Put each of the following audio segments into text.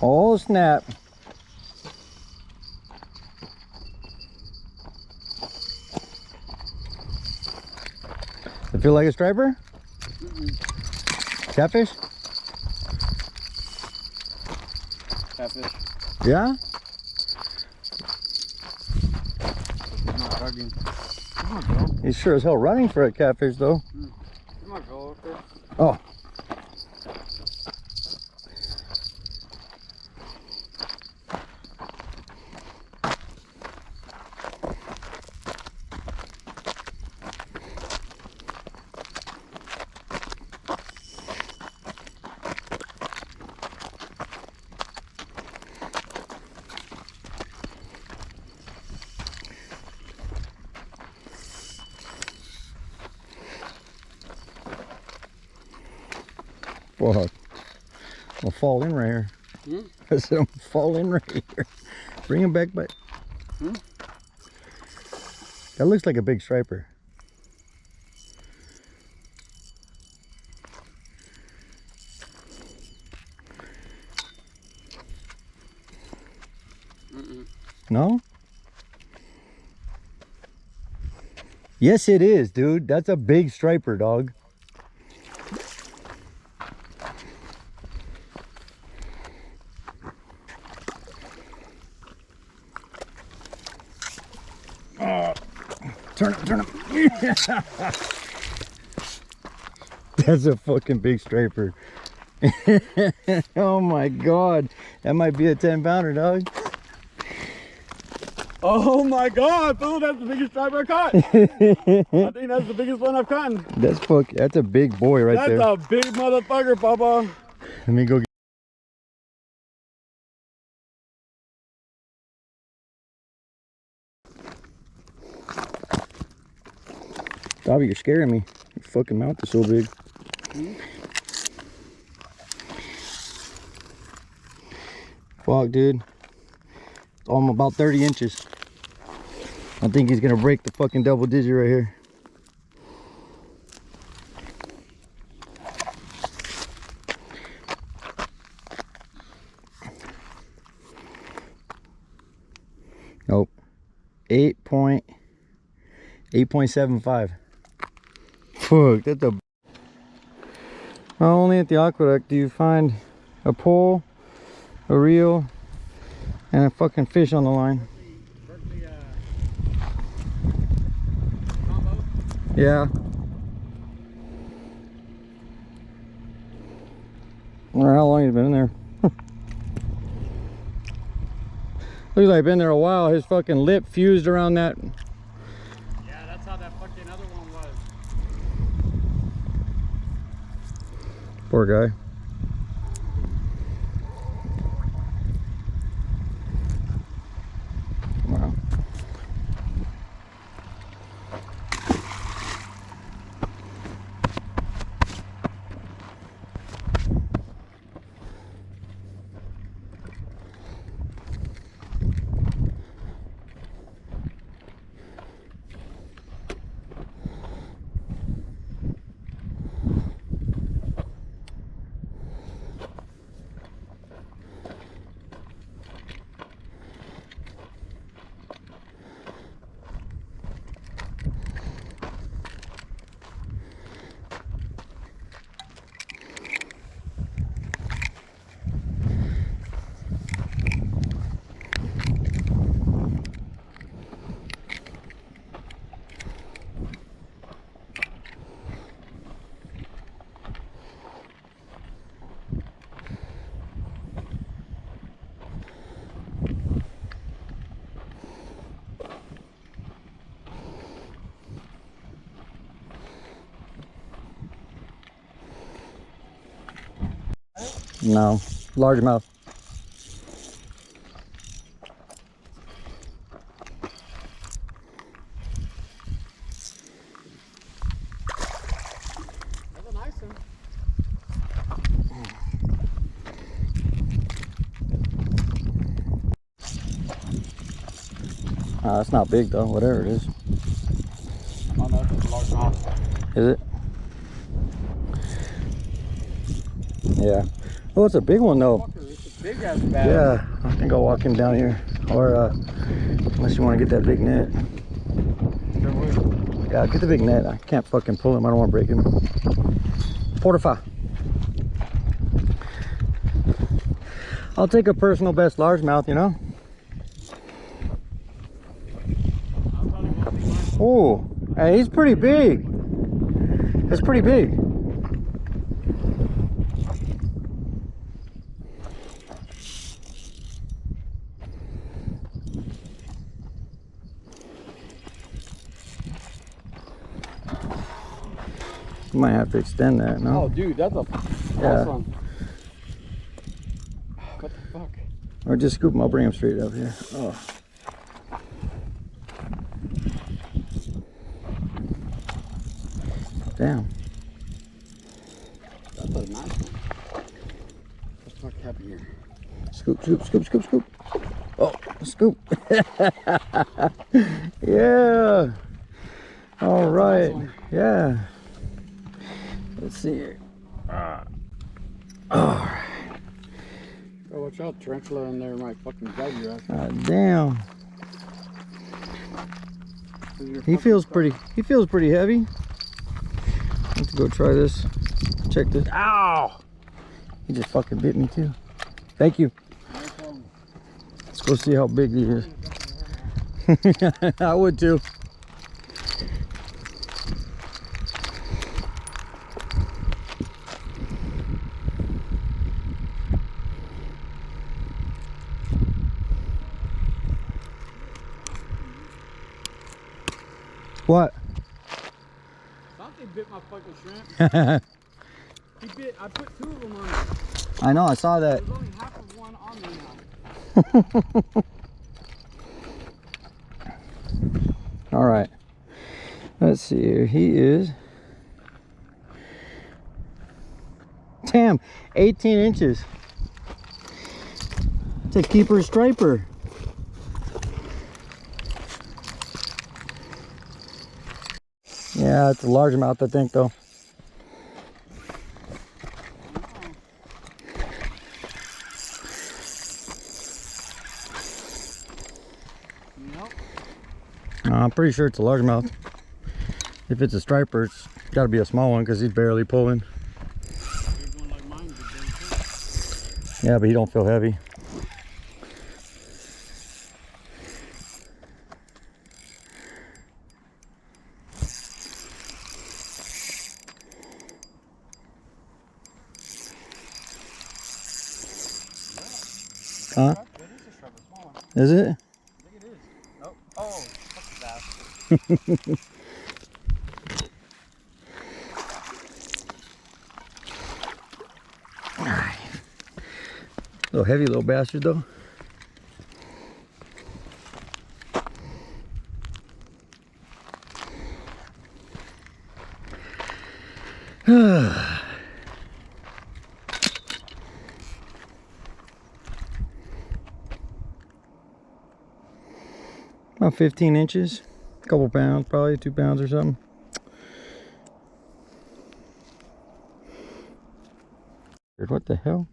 Oh snap. It feel like a striper? Catfish? Catfish. Yeah? He's not tugging. Come on, girl. He's sure as hell running for a catfish though. Come on, girl. Up there. Oh. Fuck. I'll fall in right here. I said I'm fall in right here. Bring him back by. That looks like a big striper. No? Yes, it is, dude. That's a big striper, dog. Turn him. That's a fucking big striper. Oh my god. That might be a 10-pounder, dog. Oh my god, Phil, that's the biggest striper I caught. I think that's the biggest one I've caught. That's a big boy right there. That's a big motherfucker, Papa. Let me go get. Bobby, you're scaring me. Your fucking mouth is so big. Fuck, dude. I'm about 30 inches. I think he's gonna break the fucking double digit right here. Nope. 8.75. Fuck, that's a... Not only at the Aqueduct do you find a pole, a reel, and a fucking fish on the line. Yeah. I don't know how long he's been in there. Looks like he's been there a while. His fucking lip fused around that. Yeah, that's how that fucking other one was. Poor guy. Wow. No, largemouth. That's a nice one. It's not big though, whatever it is. Oh no, it's a largemouth. Is it? Yeah. Oh, it's a big one though. big ass bass. Yeah, I think I'll walk him down here. Or unless you want to get that big net. Yeah, get the big net. I can't fucking pull him. I don't want to break him. 4 to 5. I'll take a personal best largemouth, you know? Oh, hey, he's pretty big. That's pretty big. You might have to extend that, no? Oh, dude, that's a Yeah. one. What the fuck? Or just scoop him. I'll bring him straight up here. Oh. Damn. That's a nice one. What the fuck happened here? Scoop, scoop, scoop, scoop, scoop. Oh, scoop. Yeah. All right. Yeah. Let's see here. All right. Oh, watch out, tarantula in there might fucking drive your ass. Damn. He feels pretty heavy. Let's go try this. Check this. Ow! He just fucking bit me too. Thank you. Let's go see how big he is. I would too. What? Something bit my fucking shrimp. I put 2 of them on it. I know, I saw that. There's only half of one on me now. All right. Let's see here. He is. Damn, 18 inches. It's a keeper striper. Yeah, it's a largemouth, I think, though. Nope. I'm pretty sure it's a largemouth. If it's a striper, it's got to be a small one because he's barely pulling. There's one like mine, Yeah, but he don't feel heavy. Huh? That is a striper, small one. Is it? I think it is. Nope. Oh, fuck the bass. Little heavy little bastard though. About 15 inches, a couple pounds, probably 2 pounds or something. What the hell?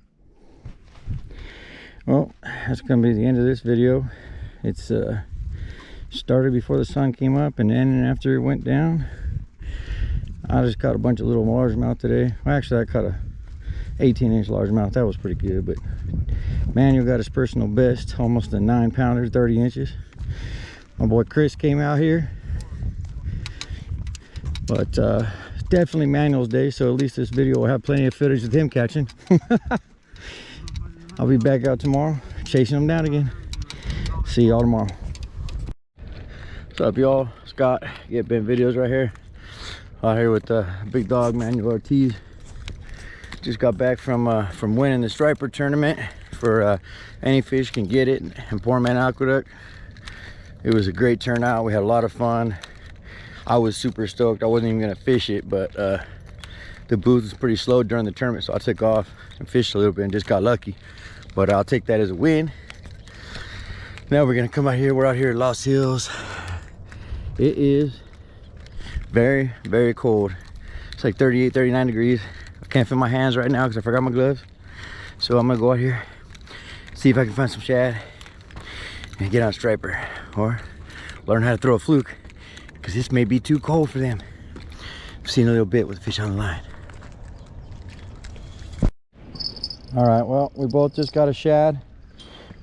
Well, that's gonna be the end of this video. It's started before the sun came up and ended after it went down. I just caught a bunch of little largemouth today. Well, actually I caught a 18-inch largemouth. That was pretty good, but Manuel got his personal best, almost a 9-pounder, 30 inches. My boy Chris came out here, but definitely Manuel's day, so at least this video will have plenty of footage of him catching. I'll be back out tomorrow chasing them down again. See y'all tomorrow. What's up, y'all? Scott, Get Bent Videos right here. Out here with big dog Manuel Ortiz. Just got back from winning the striper tournament for Any Fish Can Get It in Poor Man Aqueduct. It was a great turnout. We had a lot of fun. I was super stoked. I wasn't even gonna fish it, but the booth was pretty slow during the tournament, so I took off and fished a little bit and just got lucky. But I'll take that as a win. Now we're gonna come out here. We're out here at Lost Hills. It is very, very cold. It's like 38, 39 degrees. I can't feel my hands right now because I forgot my gloves. So I'm gonna go out here, See if I can find some shad and get on a striper, or learn how to throw a fluke, because this may be too cold for them. I've seen a little bit with fish on the line. All right, well, we both just got a shad.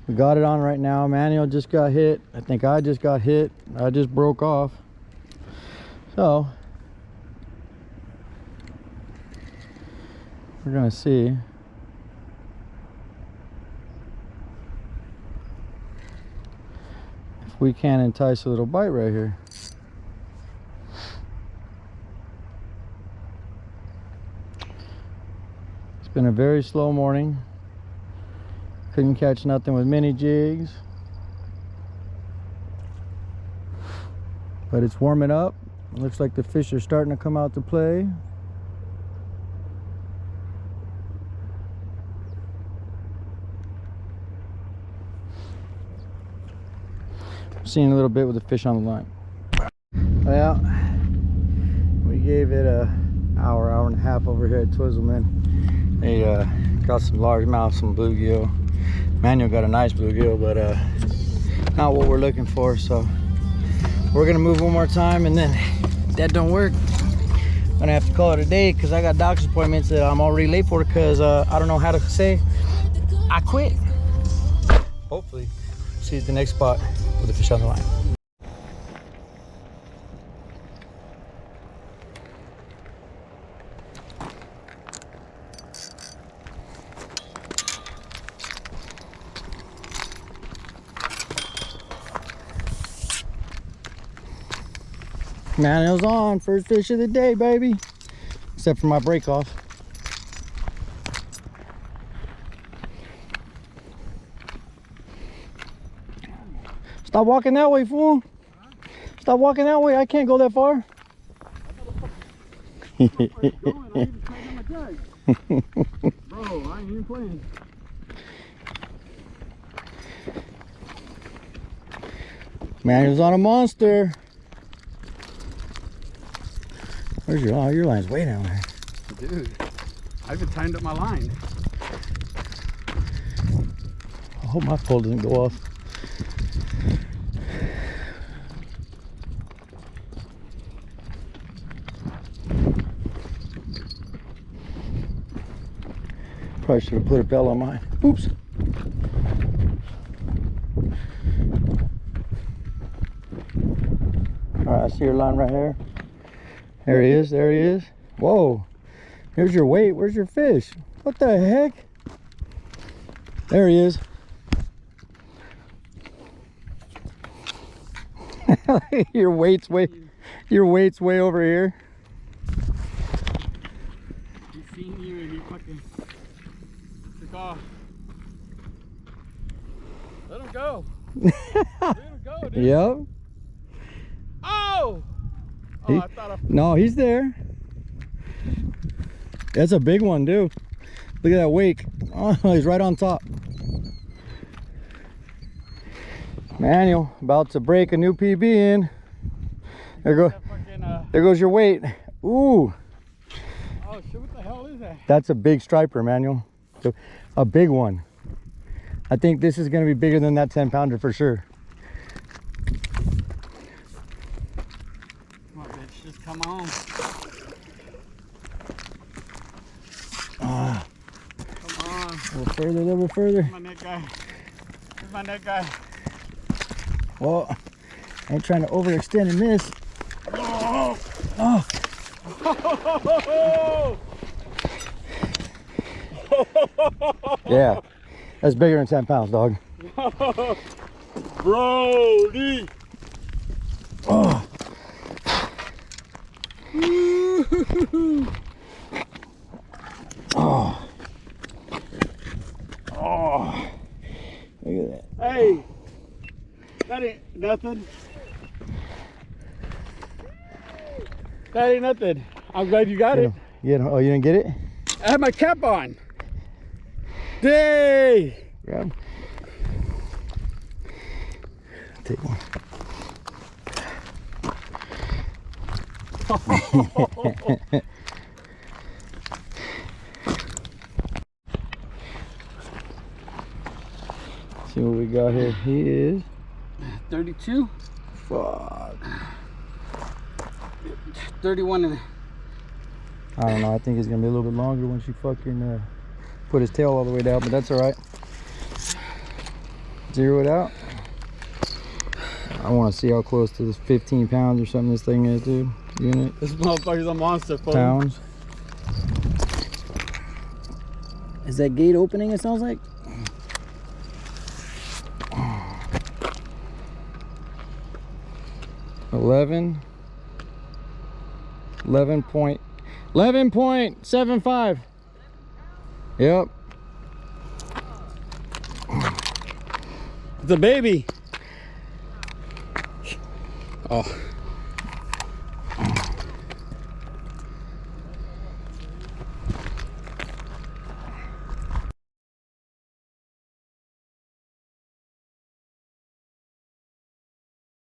We got it on right now. Manuel just got hit. I think I just got hit. I just broke off. So we're gonna see if we can entice a little bite right here. It's been a very slow morning. Couldn't catch nothing with mini jigs, but it's warming up. It looks like the fish are starting to come out to play. Seeing a little bit with the fish on the line. Well, we gave it an hour and a half over here at Twizzleman. They got some largemouth, some bluegill. Manuel got a nice bluegill, but not what we're looking for. So we're gonna move one more time, and then if that don't work, I'm gonna have to call it a day, because I got doctor's appointments that I'm already late for, because I don't know how to say I quit. Hopefully see you at the next spot with the fish on the line. Manuel's on, first fish of the day, baby. Except for my break off. Stop walking that way, fool. Stop walking that way. I can't go that far. Bro, I ain't even playing. Manuel's on a monster. Where's your line? Oh, your line's way down there. Dude, I even timed up my line. I hope my pole doesn't go off. Probably should have put a bell on mine. Oops. All right, I see your line right here. There he is, there he is. Whoa, here's your weight. Where's your fish? What the heck? There he is. your weight's way over here. He seen you and he fucking took off. Let him go. Let him go, dude. Yep. Oh! Oh, I thought No, he's there. That's a big one, dude. Look at that wake. Oh, he's right on top. Manuel, about to break a new PB in. There goes your weight. Ooh. Oh shit, what the hell is that? That's a big striper, Manuel. A big one. I think this is gonna be bigger than that 10-pounder for sure. Come on, bitch, just come on. Come on. A little bit further. Here's my net guy. Here's my net guy. Well, I ain't trying to overextend and miss. Oh! Oh. Yeah, that's bigger than 10 pounds, dog. Brody! Oh. Oh. Oh. Look at that. Hey! That ain't nothing. That ain't nothing. I'm glad you got it. Oh, you didn't get it? I had my cap on. Day! Grab. Take one. See what we got here. He is 32. fuck. 31 and I don't know. I think it's gonna be a little bit longer once you fucking put his tail all the way down, but that's all right. Zero it out. I want to see how close to this 15 pounds or something this thing is, dude. Unit. this motherfucker's a monster, folks. Pounds. Is that gate opening? It sounds like. 11.75. Yep. It's a baby. Oh.